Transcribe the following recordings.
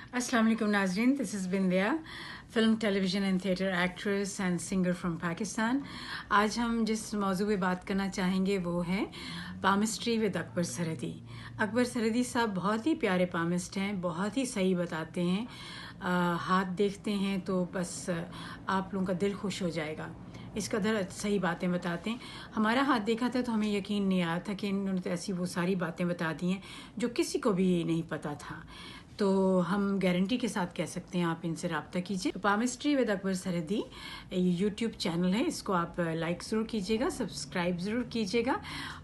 अस्सलाम वालेकुम नाजरीन, this is Bindiya, film television and theatre actress and singer from Pakistan. आज हम जिस मौजू पे बात करना चाहेंगे वो है पामिस्ट्री विद अकबर सरहदी। अकबर सरहदी साहब बहुत ही प्यारे पामिस्ट हैं, बहुत ही सही बताते हैं। हाथ देखते हैं तो बस आप लोगों का दिल खुश हो जाएगा, इस कदर सही बातें बताते हैं। हमारा हाथ देखा था तो हमें यकीन नहीं आया था कि इन्होंने तो ऐसी वो सारी बातें बता दी हैं जो किसी को भी नहीं पता था। तो हम गारंटी के साथ कह सकते हैं आप इनसे रब्ता कीजिए। पामिस्ट्री विद अकबर सरहदी यूट्यूब चैनल है, इसको आप लाइक ज़रूर कीजिएगा, सब्सक्राइब ज़रूर कीजिएगा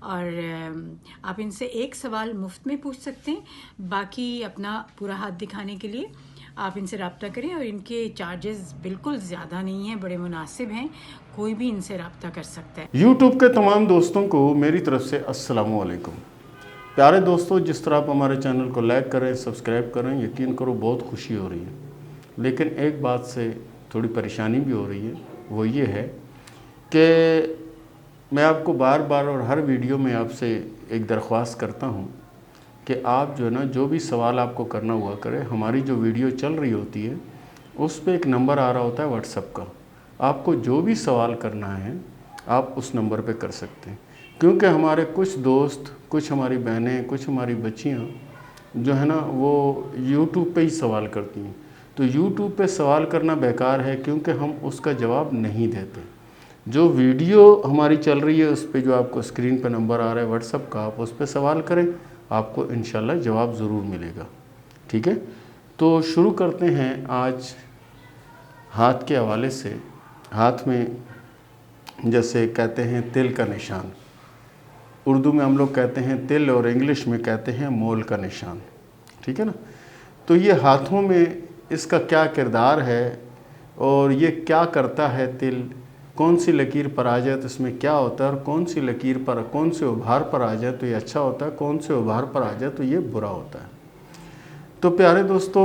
और आप इनसे एक सवाल मुफ्त में पूछ सकते हैं। बाकी अपना पूरा हाथ दिखाने के लिए आप इनसे रब्ता करें और इनके चार्जेस बिल्कुल ज़्यादा नहीं हैं, बड़े मुनासिब हैं, कोई भी इनसे रब्ता कर सकता है। यूट्यूब के तमाम दोस्तों को मेरी तरफ से अस्सलाम वालेकुम। प्यारे दोस्तों, जिस तरह आप हमारे चैनल को लाइक करें, सब्सक्राइब करें, यकीन करो बहुत खुशी हो रही है। लेकिन एक बात से थोड़ी परेशानी भी हो रही है, वो ये है कि मैं आपको बार बार और हर वीडियो में आपसे एक दरख्वास्त करता हूँ कि आप जो है ना, जो भी सवाल आपको करना हुआ करें, हमारी जो वीडियो चल रही होती है उस पर एक नंबर आ रहा होता है व्हाट्सएप का। आपको जो भी सवाल करना है आप उस नंबर पे कर सकते हैं, क्योंकि हमारे कुछ दोस्त, कुछ हमारी बहनें, कुछ हमारी बच्चियां जो है ना वो यूट्यूब पे ही सवाल करती हैं। तो यूट्यूब पे सवाल करना बेकार है, क्योंकि हम उसका जवाब नहीं देते। जो वीडियो हमारी चल रही है उस पर जो आपको स्क्रीन पे नंबर आ रहा है व्हाट्सएप का, आप उस पर सवाल करें, आपको इंशाल्लाह जवाब ज़रूर मिलेगा। ठीक है, तो शुरू करते हैं आज हाथ के हवाले से। हाथ में जैसे कहते हैं तिल का निशान, उर्दू में हम लोग कहते हैं तिल और इंग्लिश में कहते हैं मोल का निशान। ठीक है ना, तो ये हाथों में इसका क्या किरदार है और ये क्या करता है तिल, कौन सी लकीर पर आ जाए तो इसमें क्या होता है, और कौन सी लकीर पर, कौन से उभार पर आ जाए तो ये अच्छा होता है, कौन से उभार पर आ जाए तो ये बुरा होता है। तो प्यारे दोस्तों,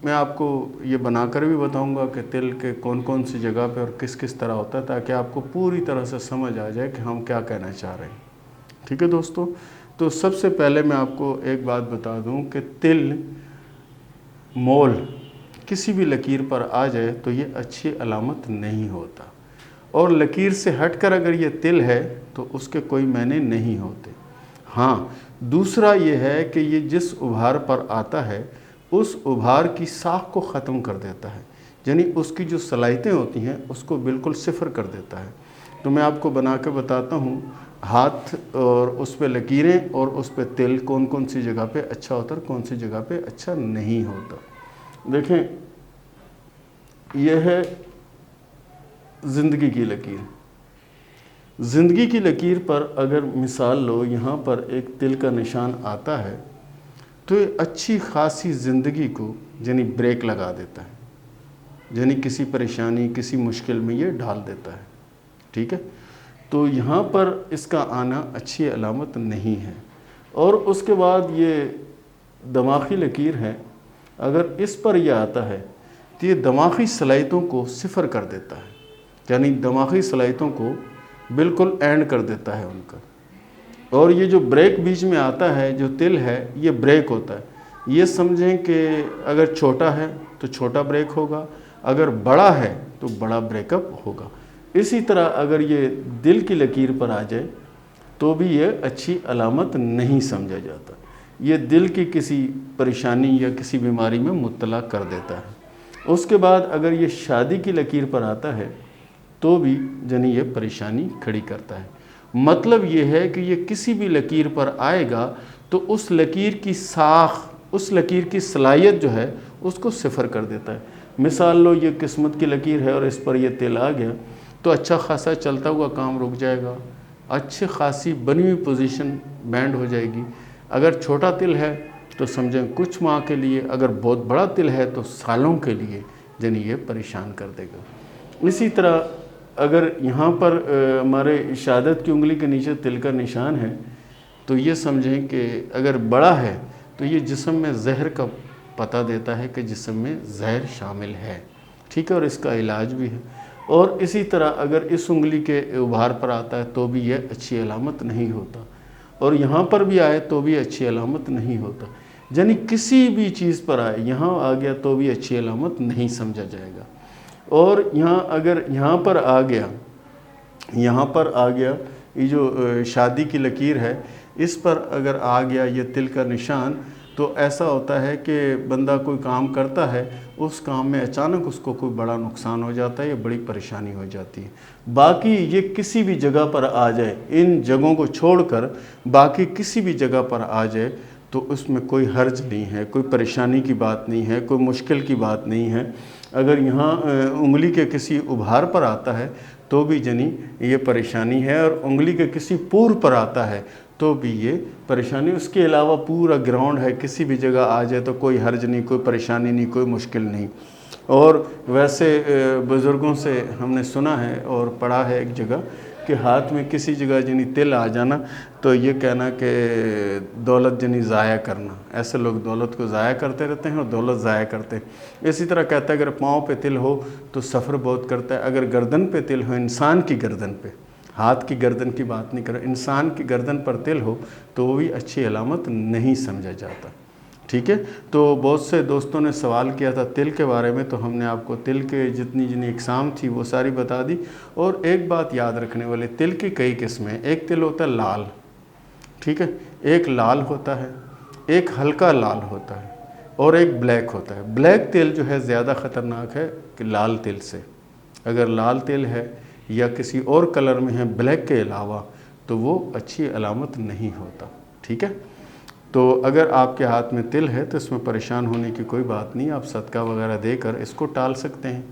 मैं आपको ये बनाकर भी बताऊंगा कि तिल के कौन कौन सी जगह पे और किस किस तरह होता है, ताकि आपको पूरी तरह से समझ आ जाए कि हम क्या कहना चाह रहे हैं। ठीक है दोस्तों, तो सबसे पहले मैं आपको एक बात बता दूं कि तिल, मोल किसी भी लकीर पर आ जाए तो ये अच्छी अलामत नहीं होता, और लकीर से हटकर अगर ये तिल है तो उसके कोई मायने नहीं होते। हाँ, दूसरा ये है कि ये जिस उभार पर आता है उस उभार की साख को ख़त्म कर देता है, यानी उसकी जो सलाहियतें होती हैं उसको बिल्कुल सिफर कर देता है। तो मैं आपको बना के बताता हूँ हाथ और उस पे लकीरें और उस पे तिल, कौन कौन सी जगह पे अच्छा होता है, कौन सी जगह पे अच्छा नहीं होता। देखें, यह है ज़िंदगी की लकीर। ज़िंदगी की लकीर पर अगर मिसाल लो, यहाँ पर एक तिल का निशान आता है तो ये अच्छी खासी ज़िंदगी को यानी ब्रेक लगा देता है, यानी किसी परेशानी, किसी मुश्किल में ये डाल देता है। ठीक है, तो यहाँ पर इसका आना अच्छी अलामत नहीं है। और उसके बाद ये दिमागी लकीर है, अगर इस पर यह आता है तो ये दिमागी सलाहियतों को सिफर कर देता है, यानी दिमागी सलाहियतों को बिल्कुल एंड कर देता है उनका। और ये जो ब्रेक बीच में आता है, जो तिल है, ये ब्रेक होता है। ये समझें कि अगर छोटा है तो छोटा ब्रेक होगा, अगर बड़ा है तो बड़ा ब्रेकअप होगा। इसी तरह अगर ये दिल की लकीर पर आ जाए तो भी ये अच्छी अलामत नहीं समझा जाता, ये दिल की किसी परेशानी या किसी बीमारी में मुब्तला कर देता है। उसके बाद अगर ये शादी की लकीर पर आता है तो भी यानी ये परेशानी खड़ी करता है। मतलब ये है कि ये किसी भी लकीर पर आएगा तो उस लकीर की साख, उस लकीर की सलाहियत जो है उसको सिफर कर देता है। मिसाल लो, ये किस्मत की लकीर है और इस पर ये तिल आ गया तो अच्छा खासा चलता हुआ काम रुक जाएगा, अच्छी खासी बनी हुई पोजीशन बैंड हो जाएगी। अगर छोटा तिल है तो समझें कुछ माह के लिए, अगर बहुत बड़ा तिल है तो सालों के लिए यानी ये परेशान कर देगा। इसी तरह अगर यहाँ पर हमारे शहादत की उंगली के नीचे तिल का निशान है तो ये समझें कि अगर बड़ा है तो ये जिस्म में जहर का पता देता है कि जिस्म में जहर शामिल है। ठीक है, और इसका इलाज भी है। और इसी तरह अगर इस उंगली के उभार पर आता है तो भी ये अच्छी अलामत नहीं होता, और यहाँ पर भी आए तो भी अच्छी अलामत नहीं होता। यानी किसी भी चीज़ पर आए, यहाँ आ गया तो भी अच्छी अलामत नहीं समझा जाएगा। और यहाँ अगर यहाँ पर आ गया, यहाँ पर आ गया, ये जो शादी की लकीर है, इस पर अगर आ गया ये तिल का निशान, तो ऐसा होता है कि बंदा कोई काम करता है, उस काम में अचानक उसको कोई बड़ा नुकसान हो जाता है या बड़ी परेशानी हो जाती है। बाकी ये किसी भी जगह पर आ जाए, इन जगहों को छोड़कर बाकी किसी भी जगह पर आ जाए तो उसमें कोई हर्ज नहीं है, कोई परेशानी की बात नहीं है, कोई मुश्किल की बात नहीं है। अगर यहाँ उंगली के किसी उभार पर आता है तो भी जनी ये परेशानी है, और उंगली के किसी पूर पर आता है तो भी ये परेशानी। उसके अलावा पूरा ग्राउंड है, किसी भी जगह आ जाए तो कोई हर्ज नहीं, कोई परेशानी नहीं, कोई मुश्किल नहीं। और वैसे बुज़ुर्गों से हमने सुना है और पढ़ा है एक जगह कि हाथ में किसी जगह जनी तिल आ जाना तो ये कहना कि दौलत जनी ज़ाया करना। ऐसे लोग दौलत को ज़ाया करते रहते हैं और दौलत ज़ाया करते हैं। इसी तरह कहता है अगर पाँव पे तिल हो तो सफ़र बहुत करता है। अगर गर्दन पे तिल हो, इंसान की गर्दन पे, हाथ की गर्दन की बात नहीं कर रहा, इंसान की गर्दन पर तिल हो तो वो भी अच्छी अलामत नहीं समझा जाता। ठीक है, तो बहुत से दोस्तों ने सवाल किया था तिल के बारे में, तो हमने आपको तिल के जितनी इकसाम थी वो सारी बता दी। और एक बात याद रखने वाले, तिल की कई किस्में हैं। एक तिल होता है लाल, ठीक है, एक लाल होता है, एक हल्का लाल होता है, और एक ब्लैक होता है। ब्लैक तिल जो है ज़्यादा ख़तरनाक है कि लाल तिल से। अगर लाल तिल है या किसी और कलर में है ब्लैक के अलावा, तो वो अच्छी अलामत नहीं होता। ठीक है, तो अगर आपके हाथ में तिल है तो इसमें परेशान होने की कोई बात नहीं, आप सदका वगैरह देकर इसको टाल सकते हैं।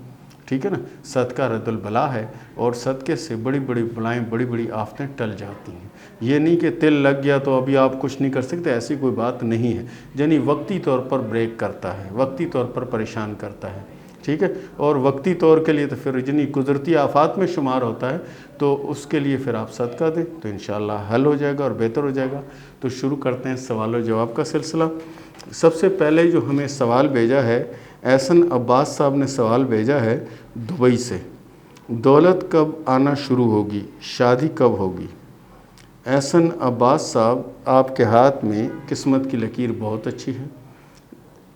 ठीक है ना, सदका रद्दुल बला है, और सदके से बड़ी बड़ी बलाएँ, बड़ी बड़ी आफतें टल जाती हैं। ये नहीं कि तिल लग गया तो अभी आप कुछ नहीं कर सकते, ऐसी कोई बात नहीं है। यानी वक्ती तौर पर ब्रेक करता है, वक्ती तौर पर परेशान करता है। ठीक है, और वक्ती तौर के लिए तो फिर जितनी कुदरती आफात में शुमार होता है, तो उसके लिए फिर आप सदका दें तो इंशाअल्लाह हल हो जाएगा और बेहतर हो जाएगा। तो शुरू करते हैं सवाल और जवाब का सिलसिला। सबसे पहले जो हमें सवाल भेजा है, एहसन अब्बास साहब ने सवाल भेजा है दुबई से। दौलत कब आना शुरू होगी, शादी कब होगी? एहसन अब्बास साहब, आपके हाथ में किस्मत की लकीर बहुत अच्छी है,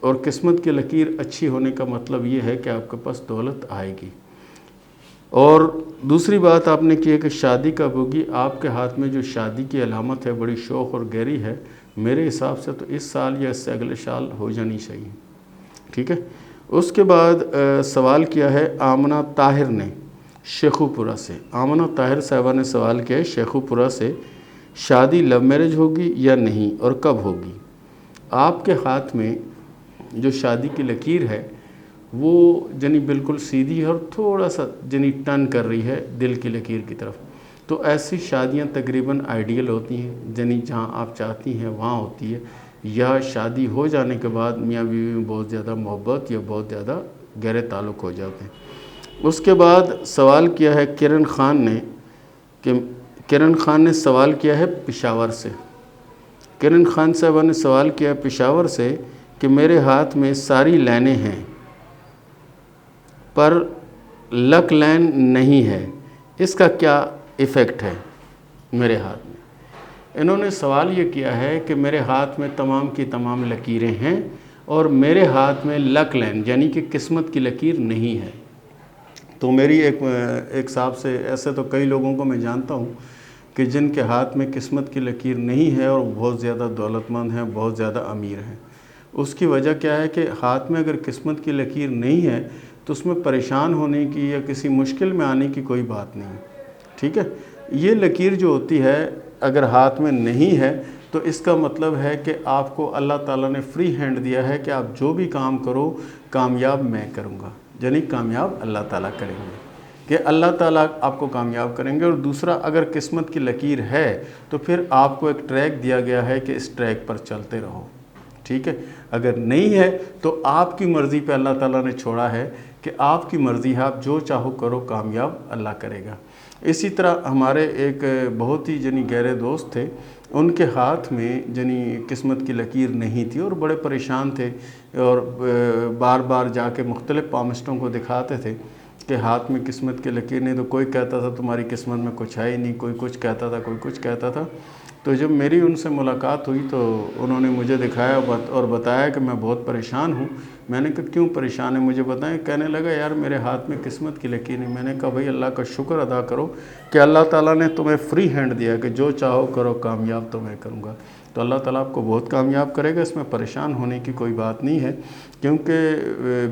और किस्मत की लकीर अच्छी होने का मतलब ये है कि आपके पास दौलत आएगी। और दूसरी बात आपने की है कि शादी कब होगी। आपके हाथ में जो शादी की अलामत है बड़ी शौक़ और गहरी है, मेरे हिसाब से तो इस साल या इससे अगले साल हो जानी चाहिए। ठीक है, उसके बाद सवाल किया है आमना ताहिर ने शेखुपुरा से। आमना ताहिर साहबा ने सवाल किया है शेखुपुरा से, शादी लव मैरिज होगी या नहीं और कब होगी? आपके हाथ में जो शादी की लकीर है वो जनी बिल्कुल सीधी है और थोड़ा सा जनी टर्न कर रही है दिल की लकीर की तरफ। तो ऐसी शादियां तकरीबन आइडियल होती हैं, जनी जहां आप चाहती हैं वहां होती है, या शादी हो जाने के बाद मियाँ बीवी में बहुत ज़्यादा मोहब्बत या बहुत ज़्यादा गहरे ताल्लुक़ हो जाते हैं। उसके बाद सवाल किया है किरण खान ने, कि किरण खान ने सवाल किया है पेशावर से। किरण खान साहबा ने सवाल किया पेशावर से कि मेरे हाथ में सारी लाइनें हैं पर लक लाइन नहीं है, इसका क्या इफ़ेक्ट है मेरे हाथ में? इन्होंने सवाल ये किया है कि मेरे हाथ में तमाम की तमाम लकीरें हैं और मेरे हाथ में लक लाइन यानी कि किस्मत की लकीर नहीं है। तो मेरी एक साहब से, ऐसे तो कई लोगों को मैं जानता हूँ कि जिनके हाथ में किस्मत की लकीर नहीं है और बहुत ज़्यादा दौलतमंद हैं, बहुत ज़्यादा अमीर हैं। उसकी वजह क्या है कि हाथ में अगर किस्मत की लकीर नहीं है तो उसमें परेशान होने की या किसी मुश्किल में आने की कोई बात नहीं। ठीक है, ये लकीर जो होती है अगर हाथ में नहीं है तो इसका मतलब है कि आपको अल्लाह ताला ने फ्री हैंड दिया है कि आप जो भी काम करो कामयाब मैं करूँगा, यानी कामयाब अल्लाह ताला करेंगे, कि अल्लाह ताला आपको कामयाब करेंगे। और दूसरा, अगर किस्मत की लकीर है तो फिर आपको एक ट्रैक दिया गया है कि इस ट्रैक पर चलते रहो। ठीक है, अगर नहीं है तो आपकी मर्ज़ी पे अल्लाह ताला ने छोड़ा है कि आपकी मर्ज़ी है, आप जो चाहो करो, कामयाब अल्लाह करेगा। इसी तरह हमारे एक बहुत ही जनी गहरे दोस्त थे, उनके हाथ में जनी किस्मत की लकीर नहीं थी और बड़े परेशान थे और बार बार जाके मुख्तलिफ़ पामिस्टों को दिखाते थे कि हाथ में किस्मत की लकीर नहीं। तो कोई कहता था तुम्हारी किस्मत में कुछ है ही नहीं, कोई कुछ कहता था, कोई कुछ कहता था। تو جب میری ان سے ملاقات ہوئی تو انہوں نے مجھے دکھایا اور بتایا کہ میں بہت پریشان ہوں۔ میں نے کہا کیوں پریشان ہے مجھے بتائیں؟ کہنے لگا یار میرے ہاتھ میں قسمت کی لکیر نہیں۔ میں نے کہا بھائی اللہ کا شکر ادا کرو کہ اللہ تعالیٰ نے تمہیں فری ہینڈ دیا کہ جو چاہو کرو، کامیاب تو میں کروں گا۔ تو اللہ تعالیٰ آپ کو بہت کامیاب کرے گا، اس میں پریشان ہونے کی کوئی بات نہیں ہے، کیونکہ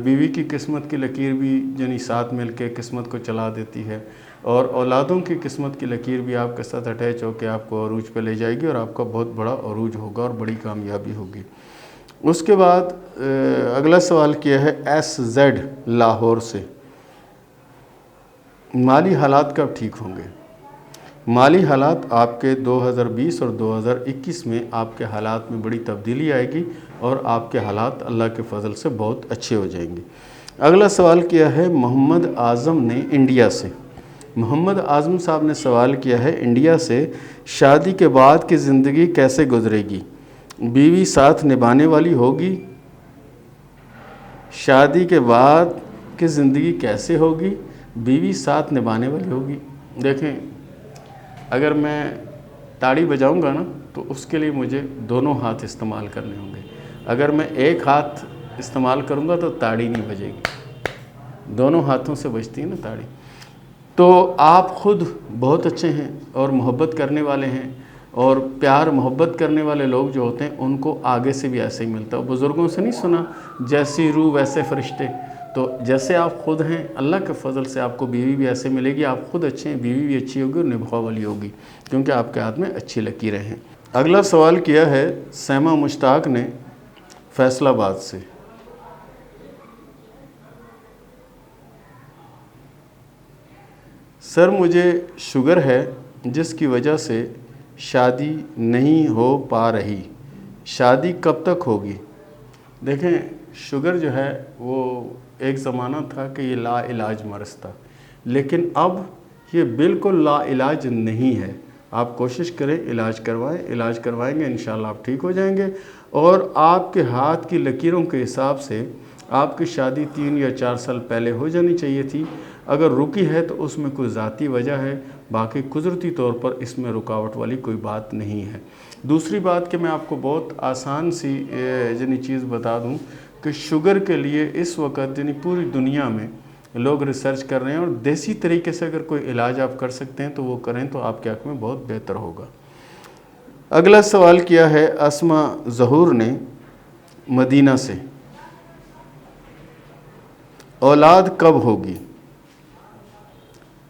بیوی کی قسمت کی لکیر بھی یعنی ساتھ مل کے قسمت کو چلا دیتی ہے، اور اولادوں کی قسمت کی لکیر بھی آپ کے ساتھ اٹیچ ہو کے آپ کو عروج پہ لے جائے گی، اور آپ کا بہت بڑا عروج ہوگا اور بڑی کامیابی ہوگی۔ اس کے بعد اگلا سوال کیا ہے ایس زیڈ لاہور سے، مالی حالات کب ٹھیک ہوں گے؟ مالی حالات آپ کے 2020 اور 2021 میں آپ کے حالات میں بڑی تبدیلی آئے گی، اور آپ کے حالات اللہ کے فضل سے بہت اچھے ہو جائیں گے۔ اگلا سوال کیا ہے محمد اعظم نے انڈیا سے۔ محمد اعظم صاحب نے سوال کیا ہے انڈیا سے، شادی کے بعد کی زندگی کیسے گزرے گی؟ بیوی ساتھ نبھانے والی ہوگی؟ شادی کے بعد کی زندگی کیسے ہوگی؟ بیوی ساتھ نبھانے والی ہوگی۔ دیکھیں، اگر میں تاڑی بجاؤں گا نا تو اس کے لیے مجھے دونوں ہاتھ استعمال کرنے ہوں گے۔ اگر میں ایک ہاتھ استعمال کروں گا تو تاڑی نہیں بجے گی، دونوں ہاتھوں سے بجتی ہے نا تاڑی۔ تو آپ خود بہت اچھے ہیں اور محبت کرنے والے ہیں، اور پیار محبت کرنے والے لوگ جو ہوتے ہیں ان کو آگے سے بھی ایسے ہی ملتا ہے۔ بزرگوں سے نہیں سنا جیسی روح ویسے فرشتے، تو جیسے آپ خود ہیں اللہ کے فضل سے آپ کو بیوی بھی ایسے ملے گی، آپ خود اچھے ہیں، بیوی بھی اچھی ہوگی اور نبھاؤ والی ہوگی، کیونکہ آپ کے ہاتھ میں اچھی لکیریں ہیں۔ اگلا سوال کیا ہے سیما مشتاق نے فیصل آباد سے۔ سر مجھے شوگر ہے جس کی وجہ سے شادی نہیں ہو پا رہی، شادی کب تک ہوگی؟ دیکھیں، شوگر جو ہے وہ ایک زمانہ تھا کہ یہ لا علاج مرض تھا، لیکن اب یہ بالکل لا علاج نہیں ہے۔ آپ کوشش کریں علاج کروائیں، علاج کروائیں گے انشاءاللہ آپ ٹھیک ہو جائیں گے، اور آپ کے ہاتھ کی لکیروں کے حساب سے آپ کی شادی 3 یا 4 سال پہلے ہو جانی چاہیے تھی۔ اگر رکی ہے تو اس میں کوئی ذاتی وجہ ہے، باقی قدرتی طور پر اس میں رکاوٹ والی کوئی بات نہیں ہے۔ دوسری بات کہ میں آپ کو بہت آسان سی یعنی چیز بتا دوں کہ شوگر کے لیے اس وقت یعنی پوری دنیا میں لوگ ریسرچ کر رہے ہیں، اور دیسی طریقے سے اگر کوئی علاج آپ کر سکتے ہیں تو وہ کریں تو آپ کے حق میں بہت بہتر ہوگا۔ اگلا سوال کیا ہے اسما ظہور نے مدینہ سے، اولاد کب ہوگی؟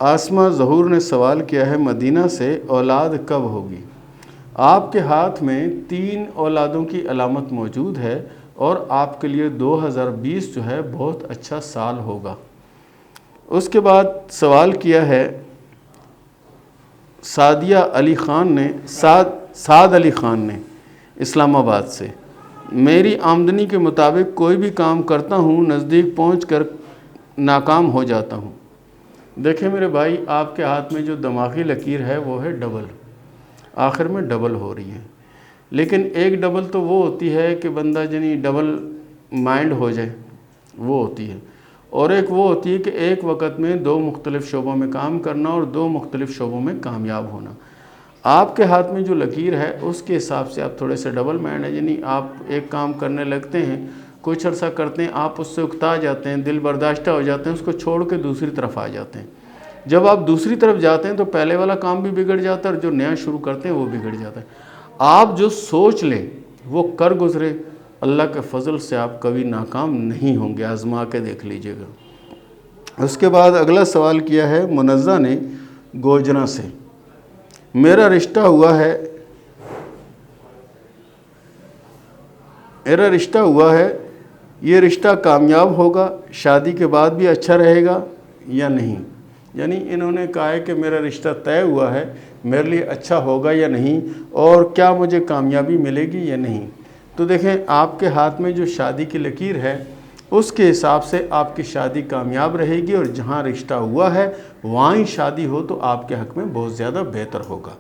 آسما ظہور نے سوال کیا ہے مدینہ سے، اولاد کب ہوگی؟ آپ کے ہاتھ میں 3 اولادوں کی علامت موجود ہے، اور آپ کے لیے 2020 جو ہے بہت اچھا سال ہوگا۔ اس کے بعد سوال کیا ہے سعد علی خان نے اسلام آباد سے، میری آمدنی کے مطابق کوئی بھی کام کرتا ہوں نزدیک پہنچ کر ناکام ہو جاتا ہوں۔ دیکھیں میرے بھائی، آپ کے ہاتھ میں جو دماغی لکیر ہے وہ ہے ڈبل، آخر میں ڈبل ہو رہی ہے، لیکن ایک ڈبل تو وہ ہوتی ہے کہ بندہ یعنی ڈبل مائنڈ ہو جائے، وہ ہوتی ہے، اور ایک وہ ہوتی ہے کہ ایک وقت میں 2 مختلف شعبوں میں کام کرنا اور 2 مختلف شعبوں میں کامیاب ہونا۔ آپ کے ہاتھ میں جو لکیر ہے اس کے حساب سے آپ تھوڑے سے ڈبل مائنڈ ہے، یعنی آپ ایک کام کرنے لگتے ہیں، کچھ عرصہ کرتے ہیں، آپ اس سے اکتا جاتے ہیں، دل برداشتہ ہو جاتے ہیں، اس کو چھوڑ کے دوسری طرف آ جاتے ہیں۔ جب آپ دوسری طرف جاتے ہیں تو پہلے والا کام بھی بگڑ جاتا ہے، اور جو نیا شروع کرتے ہیں وہ بگڑ جاتا ہے۔ آپ جو سوچ لیں وہ کر گزرے، اللہ کے فضل سے آپ کبھی ناکام نہیں ہوں گے، آزما کے دیکھ لیجئے گا۔ اس کے بعد اگلا سوال کیا ہے منزہ نے گوجرا سے، میرا رشتہ ہوا ہے، یہ رشتہ کامیاب ہوگا، شادی کے بعد بھی اچھا رہے گا یا نہیں؟ یعنی انہوں نے کہا ہے کہ میرا رشتہ طے ہوا ہے، میرے لیے اچھا ہوگا یا نہیں، اور کیا مجھے کامیابی ملے گی یا نہیں؟ تو دیکھیں، آپ کے ہاتھ میں جو شادی کی لکیر ہے اس کے حساب سے آپ کی شادی کامیاب رہے گی، اور جہاں رشتہ ہوا ہے وہاں ہی شادی ہو تو آپ کے حق میں بہت زیادہ بہتر ہوگا۔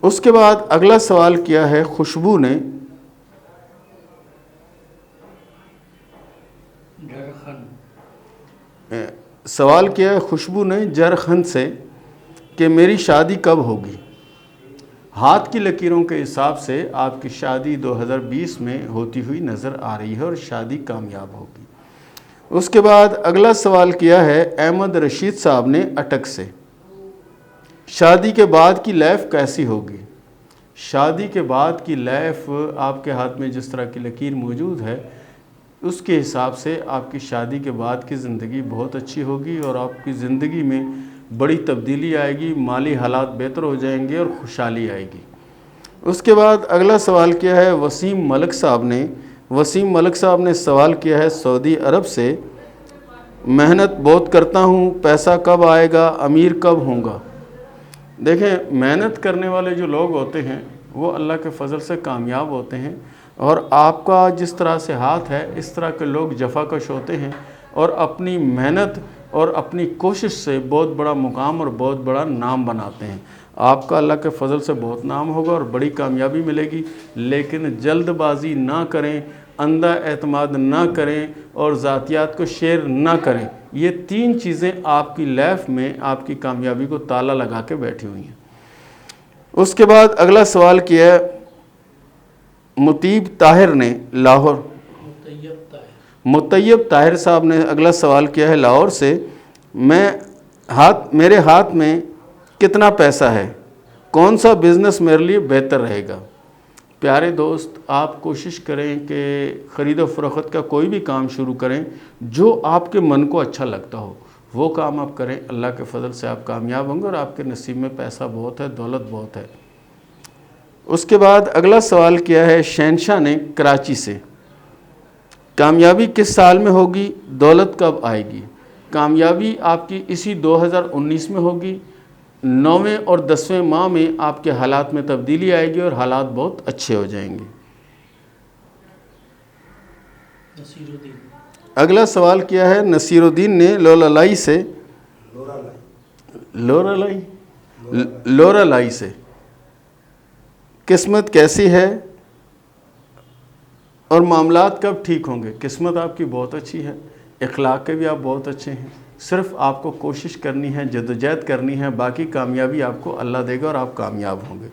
اس کے بعد اگلا سوال کیا ہے خوشبو نے خوشبو نے جرخند سے کہ میری شادی کب ہوگی؟ ہاتھ کی لکیروں کے حساب سے آپ کی شادی 2020 میں ہوتی ہوئی نظر آ رہی ہے اور شادی کامیاب ہوگی۔ اس کے بعد اگلا سوال کیا ہے احمد رشید صاحب نے اٹک سے، شادی کے بعد کی لائف کیسی ہوگی؟ شادی کے بعد کی لائف آپ کے ہاتھ میں جس طرح کی لکیر موجود ہے اس کے حساب سے آپ کی شادی کے بعد کی زندگی بہت اچھی ہوگی اور آپ کی زندگی میں بڑی تبدیلی آئے گی، مالی حالات بہتر ہو جائیں گے اور خوشحالی آئے گی۔ اس کے بعد اگلا سوال کیا ہے وسیم ملک صاحب نے۔ وسیم ملک صاحب نے سوال کیا ہے سعودی عرب سے، محنت بہت کرتا ہوں، پیسہ کب آئے گا، امیر کب ہوں گا؟ دیکھیں، محنت کرنے والے جو لوگ ہوتے ہیں وہ اللہ کے فضل سے کامیاب ہوتے ہیں، اور آپ کا جس طرح سے ہاتھ ہے اس طرح کے لوگ جفا کش ہوتے ہیں اور اپنی محنت اور اپنی کوشش سے بہت بڑا مقام اور بہت بڑا نام بناتے ہیں۔ آپ کا اللہ کے فضل سے بہت نام ہوگا اور بڑی کامیابی ملے گی، لیکن جلد بازی نہ کریں، اندھا اعتماد نہ کریں اور ذاتیات کو شیئر نہ کریں۔ یہ 3 چیزیں آپ کی لائف میں آپ کی کامیابی کو تالا لگا کے بیٹھی ہوئی ہیں۔ اس کے بعد اگلا سوال کیا ہے مطیب طاہر نے لاہور، مطیب طاہر صاحب نے اگلا سوال کیا ہے لاہور سے، میرے ہاتھ میں کتنا پیسہ ہے، کون سا بزنس میرے لیے بہتر رہے گا؟ پیارے دوست، آپ کوشش کریں کہ خرید و فروخت کا کوئی بھی کام شروع کریں جو آپ کے من کو اچھا لگتا ہو، وہ کام آپ کریں، اللہ کے فضل سے آپ کامیاب ہوں گے اور آپ کے نصیب میں پیسہ بہت ہے، دولت بہت ہے۔ اس کے بعد اگلا سوال کیا ہے شہنشاہ نے کراچی سے، کامیابی کس سال میں ہوگی، دولت کب آئے گی؟ کامیابی آپ کی اسی 2019 میں ہوگی، 9ویں اور 10ویں ماہ میں آپ کے حالات میں تبدیلی آئے گی اور حالات بہت اچھے ہو جائیں گے۔ اگلا سوال کیا ہے نصیر الدین نے لورالائی سے، لورالائی سے، قسمت کیسی ہے اور معاملات کب ٹھیک ہوں گے؟ قسمت آپ کی بہت اچھی ہے، اخلاق کے بھی آپ بہت اچھے ہیں، صرف آپ کو کوشش کرنی ہے، جدوجہد کرنی ہے، باقی کامیابی آپ کو اللہ دے گا اور آپ کامیاب ہوں گے۔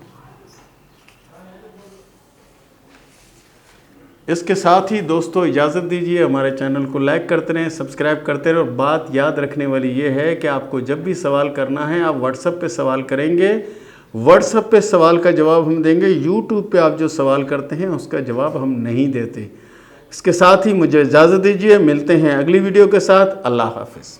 اس کے ساتھ ہی دوستو اجازت دیجیے، ہمارے چینل کو لائک کرتے رہیں، سبسکرائب کرتے رہیں، اور بات یاد رکھنے والی یہ ہے کہ آپ کو جب بھی سوال کرنا ہے آپ واٹس ایپ پہ سوال کریں گے، واٹس ایپ پہ سوال کا جواب ہم دیں گے، یوٹیوب پہ آپ جو سوال کرتے ہیں اس کا جواب ہم نہیں دیتے۔ اس کے ساتھ ہی مجھے اجازت دیجیے، ملتے ہیں اگلی ویڈیو کے ساتھ، اللہ حافظ۔